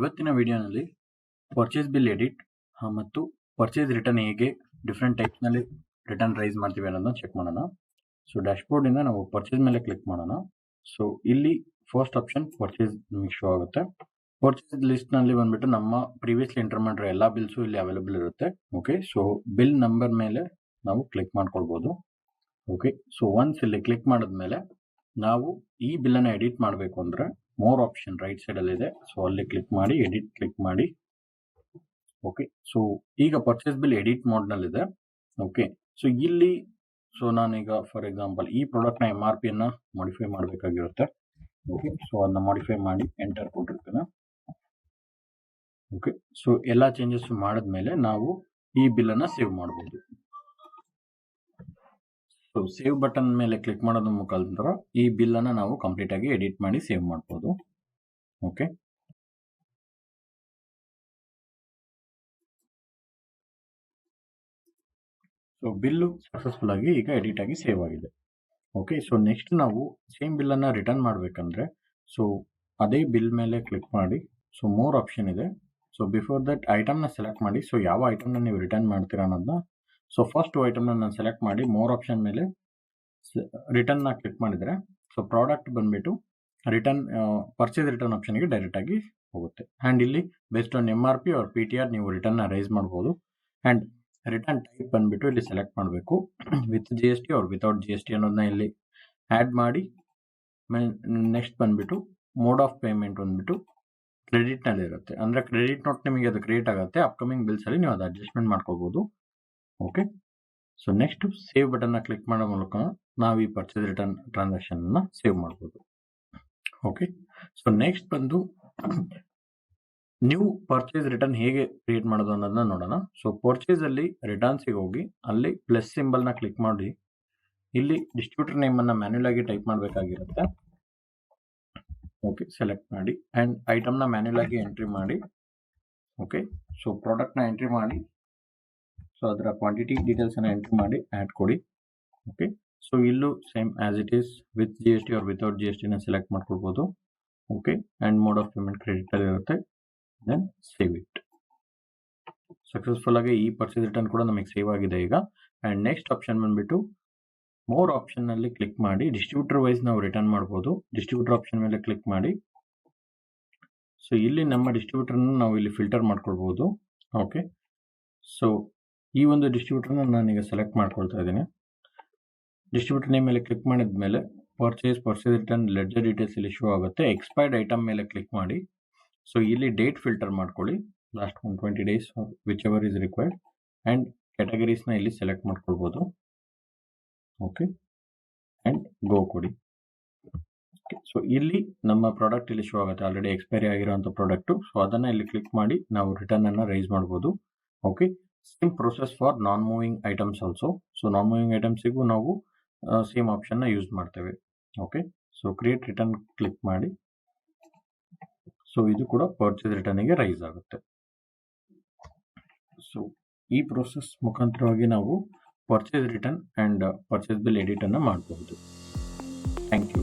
ಇವತ್ತಿನ ವಿಡಿಯೋನಲ್ಲಿ purchase bill edit ಮತ್ತು ಪರ್ಚೇಸ್ ರಿಟರ್ನ್ ಹೇಗೆ ಡಿಫ್ರೆಂಟ್ ಟೈಪ್ಸ್ನಲ್ಲಿ ರಿಟರ್ನ್ ರೈಸ್ ಮಾಡ್ತೀವಿ ಅನ್ನೋದನ್ನ ಚೆಕ್ ಮಾಡೋಣ. ಸೊ ಡ್ಯಾಶ್ಬೋರ್ಡಿಂದ ನಾವು ಪರ್ಚೇಸ್ ಮೇಲೆ ಕ್ಲಿಕ್ ಮಾಡೋಣ. ಸೊ ಇಲ್ಲಿ ಫಸ್ಟ್ ಆಪ್ಷನ್ ಪರ್ಚೇಸ್ ನಿಮಗೆ ಶೋ ಆಗುತ್ತೆ. ಪರ್ಚೇಸ್ ಲಿಸ್ಟ್ನಲ್ಲಿ ಬಂದ್ಬಿಟ್ಟು ನಮ್ಮ ಪ್ರೀವಿಯಸ್ಲಿ ಎಂಟರ್ ಮಾಡಿರೋ ಎಲ್ಲ ಬಿಲ್ಸು ಇಲ್ಲಿ ಅವೈಲೇಬಲ್ ಇರುತ್ತೆ. ಓಕೆ, ಸೊ ಬಿಲ್ ನಂಬರ್ ಮೇಲೆ ನಾವು ಕ್ಲಿಕ್ ಮಾಡ್ಕೊಳ್ಬೋದು. ಓಕೆ, ಸೊ ಒನ್ಸ್ ಇಲ್ಲಿ ಕ್ಲಿಕ್ ಮಾಡಿದ್ಮೇಲೆ ನಾವು ಈ ಬಿಲ್ಲನ್ನು ಎಡಿಟ್ ಮಾಡಬೇಕು ಅಂದರೆ ಮೋರ್ ಆಪ್ಷನ್ ರೈಟ್ ಸೈಡಲ್ಲಿ ಇದೆ. ಸೊ ಅಲ್ಲಿ ಕ್ಲಿಕ್ ಮಾಡಿ ಎಡಿಟ್ ಕ್ಲಿಕ್ ಮಾಡಿ. ಓಕೆ, ಸೊ ಈಗ ಪರ್ಚೇಸ್ ಬಿಲ್ ಎಡಿಟ್ ಮೋಡ್ನಲ್ಲಿದೆ. ಓಕೆ, ಸೊ ಇಲ್ಲಿ ನಾನೀಗ ಫಾರ್ ಎಕ್ಸಾಂಪಲ್ ಈ ಪ್ರಾಡಕ್ಟ್ನ MRP ಅನ್ನ ಮಾಡಿಫೈ ಮಾಡಬೇಕಾಗಿರುತ್ತೆ. ಓಕೆ, ಸೊ ಅದನ್ನ ಮಾಡಿಫೈ ಮಾಡಿ ಎಂಟರ್ ಕೊಟ್ಟಿರ್ತೇನೆ. ಓಕೆ, ಸೊ ಎಲ್ಲ ಚೇಂಜಸ್ ಮಾಡಿದ್ಮೇಲೆ ನಾವು ಈ ಬಿಲ್ಲನ್ನು ಸೇವ್ ಮಾಡ್ಬೋದು. ಸೊ ಸೇವ್ ಬಟನ್ ಮೇಲೆ ಕ್ಲಿಕ್ ಮಾಡೋದ್ರ ಮುಖಾಂತರ ಈ ಬಿಲ್ಲನ್ನು ನಾವು ಕಂಪ್ಲೀಟ್ ಆಗಿ ಎಡಿಟ್ ಮಾಡಿ ಸೇವ್ ಮಾಡ್ಬೋದು. ಓಕೆ, ಸೊ ಬಿಲ್ಲು ಸಕ್ಸಸ್ಫುಲ್ ಆಗಿ ಈಗ ಎಡಿಟ್ ಆಗಿ ಸೇವ್ ಆಗಿದೆ. ಓಕೆ, ಸೊ ನೆಕ್ಸ್ಟ್ ನಾವು ಸೇಮ್ ಬಿಲ್ಲನ್ನು ರಿಟರ್ನ್ ಮಾಡಬೇಕಂದ್ರೆ ಸೊ ಅದೇ ಬಿಲ್ ಮೇಲೆ ಕ್ಲಿಕ್ ಮಾಡಿ. ಸೊ ಮೋರ್ ಆಪ್ಷನ್ ಇದೆ. ಸೊ ಬಿಫೋರ್ ದಟ್ ಐಟಮ್ನ ಸೆಲೆಕ್ಟ್ ಮಾಡಿ. ಸೊ ಯಾವ ಐಟಮ್ನ ನೀವು ರಿಟರ್ನ್ ಮಾಡ್ತೀರಾ ಅನ್ನೋದನ್ನ ಸೊ ಫಸ್ಟ್ ಐಟಮ್ನ ನಾನು ಸೆಲೆಕ್ಟ್ ಮಾಡಿ ಮೋರ್ ಆಪ್ಷನ್ ಮೇಲೆ ರಿಟರ್ನ್ನ ಕ್ಲಿಕ್ ಮಾಡಿದರೆ ಸೊ ಪ್ರಾಡಕ್ಟ್ ಬಂದ್ಬಿಟ್ಟು ರಿಟರ್ನ್ ಪರ್ಚೇಸ್ ರಿಟರ್ನ್ ಆಪ್ಷನ್ಗೆ ಡೈರೆಕ್ಟ್ ಆಗಿ ಹೋಗುತ್ತೆ. ಆ್ಯಂಡ್ ಇಲ್ಲಿ based on MRP or PTR ನೀವು ರಿಟರ್ನ್ನ ರೈಸ್ ಮಾಡ್ಬೋದು. ಆ್ಯಂಡ್ ರಿಟರ್ನ್ ಟೈಪ್ ಬಂದ್ಬಿಟ್ಟು ಇಲ್ಲಿ ಸೆಲೆಕ್ಟ್ ಮಾಡಬೇಕು. With GST or without GST ಅನ್ನೋದನ್ನ ಇಲ್ಲಿ ಆ್ಯಡ್ ಮಾಡಿ. ನೆಕ್ಸ್ಟ್ ಬಂದ್ಬಿಟ್ಟು ಮೋಡ್ ಆಫ್ ಪೇಮೆಂಟ್ ಬಂದ್ಬಿಟ್ಟು ಕ್ರೆಡಿಟ್ನಲ್ಲಿ ಇರುತ್ತೆ. ಅಂದರೆ ಕ್ರೆಡಿಟ್ ನೋಟ್ ನಿಮಗೆ ಅದು ಕ್ರಿಯೇಟ್ ಆಗುತ್ತೆ. ಅಪ್ಕಮಿಂಗ್ ಬಿಲ್ಸಲ್ಲಿ ನೀವು ಅದು ಅಡ್ಜಸ್ಟ್ಮೆಂಟ್ ಮಾಡ್ಕೋಬೋದು. ಓಕೆ, ಸೊ ನೆಕ್ಸ್ಟ್ ಸೇವ್ ಬಟನ್ನ ಕ್ಲಿಕ್ ಮಾಡೋ ಮೂಲಕ ನಾವು ಈ ಪರ್ಚೇಸ್ ರಿಟರ್ನ್ ಟ್ರಾನ್ಸಾಕ್ಷನ್ನ ಸೇವ್ ಮಾಡ್ಬೋದು. ಓಕೆ, ಸೊ ನೆಕ್ಸ್ಟ್ ಬಂದು ನ್ಯೂ ಪರ್ಚೇಸ್ ರಿಟರ್ನ್ ಹೇಗೆ ಕ್ರಿಯೇಟ್ ಮಾಡೋದು ಅನ್ನೋದನ್ನ ನೋಡೋಣ. ಸೊ ಪರ್ಚೇಸಲ್ಲಿ ರಿಟರ್ನ್ಸಿಗೆ ಹೋಗಿ ಅಲ್ಲಿ ಪ್ಲಸ್ ಸಿಂಬಲ್ನ ಕ್ಲಿಕ್ ಮಾಡಿ ಇಲ್ಲಿ ಡಿಸ್ಟ್ರಿಬ್ಯೂಟರ್ ನೇಮನ್ನು ಮ್ಯಾನ್ಯುಯಲ್ ಆಗಿ ಟೈಪ್ ಮಾಡಬೇಕಾಗಿರುತ್ತೆ. ಓಕೆ, ಸೆಲೆಕ್ಟ್ ಮಾಡಿ ಆ್ಯಂಡ್ ಐಟಮ್ನ ಮ್ಯಾನ್ಯುಯಲ್ ಆಗಿ ಎಂಟ್ರಿ ಮಾಡಿ. ಓಕೆ, ಸೊ ಪ್ರಾಡಕ್ಟ್ನ ಎಂಟ್ರಿ ಮಾಡಿ. ಸೊ ಅದರ ಕ್ವಾಂಟಿಟಿ ಡೀಟೇಲ್ಸನ್ನು ಎಂಟ್ರಿ ಮಾಡಿ ಆ್ಯಡ್ ಕೊಡಿ. ಓಕೆ, ಸೊ ಇಲ್ಲೂ same as it is with GST or without GSTನ ಸೆಲೆಕ್ಟ್ ಮಾಡ್ಕೊಳ್ಬೋದು. Okay, and mode of payment ಕ್ರೆಡಿಟಲ್ಲಿ ಇರುತ್ತೆ. Then save it. ಸಕ್ಸಸ್ಫುಲ್ ಆಗಿ ಈ ಪರ್ಚೇಸ್ ರಿಟರ್ನ್ ಕೂಡ ನಮಗೆ ಸೇವ್ ಆಗಿದೆ ಈಗ. ಆ್ಯಂಡ್ ನೆಕ್ಸ್ಟ್ ಆಪ್ಷನ್ ಬಂದ್ಬಿಟ್ಟು ಮೋರ್ ಆಪ್ಷನ್ನಲ್ಲಿ ಕ್ಲಿಕ್ ಮಾಡಿ ಡಿಸ್ಟ್ರಿಬ್ಯೂಟರ್ ವೈಸ್ ನಾವು ರಿಟರ್ನ್ ಮಾಡ್ಬೋದು. ಡಿಸ್ಟ್ರಿಬ್ಯೂಟರ್ ಆಪ್ಷನ್ ಮೇಲೆ ಕ್ಲಿಕ್ ಮಾಡಿ. ಸೊ ಇಲ್ಲಿ ನಮ್ಮ ಡಿಸ್ಟ್ರಿಬ್ಯೂಟರ್ನ ನಾವು ಇಲ್ಲಿ ಫಿಲ್ಟರ್ ಮಾಡ್ಕೊಳ್ಬೋದು. ಓಕೆ, ಸೊ ಈ ಒಂದು ಡಿಸ್ಟ್ರಿಬ್ಯೂಟರ್ನ ನಾನೀಗ ಸೆಲೆಕ್ಟ್ ಮಾಡ್ಕೊಳ್ತಾ ಇದ್ದೀನಿ. ಡಿಸ್ಟ್ರಿಬ್ಯೂಟರ್ ನೇಮ್ ಮೇಲೆ ಕ್ಲಿಕ್ ಮಾಡಿದ ಮೇಲೆ ಪರ್ಚೇಸ್ ರಿಟರ್ನ್ ಲೆಡ್ಜರ್ ಡೀಟೇಲ್ಸ್ ಇಲ್ಲಿ ಶೋ ಆಗುತ್ತೆ. ಎಕ್ಸ್ಪೈರ್ಡ್ ಐಟಮ್ ಮೇಲೆ ಕ್ಲಿಕ್ ಮಾಡಿ. ಸೊ ಇಲ್ಲಿ ಡೇಟ್ ಫಿಲ್ಟರ್ ಮಾಡ್ಕೊಳ್ಳಿ. Last 120 days whichever is required. And ಕ್ಯಾಟಗರೀಸ್ನ ಇಲ್ಲಿ ಸೆಲೆಕ್ಟ್ ಮಾಡ್ಕೊಳ್ಬೋದು. ಓಕೆ, ಆ್ಯಂಡ್ ಗೋ ಕೊಡಿ. ಓಕೆ, ಸೊ ಇಲ್ಲಿ ನಮ್ಮ ಪ್ರಾಡಕ್ಟ್ ಇಲ್ಲಿ ಶೋ ಆಗುತ್ತೆ. ಆಲ್ರೆಡಿ ಎಕ್ಸ್ಪೈರಿ ಆಗಿರೋಂಥ ಪ್ರಾಡಕ್ಟು. ಸೊ ಅದನ್ನು ಇಲ್ಲಿ ಕ್ಲಿಕ್ ಮಾಡಿ ನಾವು ರಿಟರ್ನನ್ನು ರೈಸ್ ಮಾಡ್ಬೋದು. Okay, same process for non moving items also. So non moving ಐಟಮ್ಸಿಗೂ ನಾವು ಸೇಮ್ ಆಪ್ಷನ್ನ ಯೂಸ್ ಮಾಡ್ತೇವೆ. Okay, so create return click ಮಾಡಿ. ಸೊ ಇದು ಕೂಡ ಪರ್ಚೇಸ್ ರಿಟರ್ನಿಗೆ ರೈಸ್ ಆಗುತ್ತೆ. ಸೊ ಈ ಪ್ರೋಸೆಸ್ ಮುಖಾಂತರವಾಗಿ ನಾವು purchase return and purchase bill ಎಡಿಟನ್ನು ಮಾಡಬಹುದು. Thank you.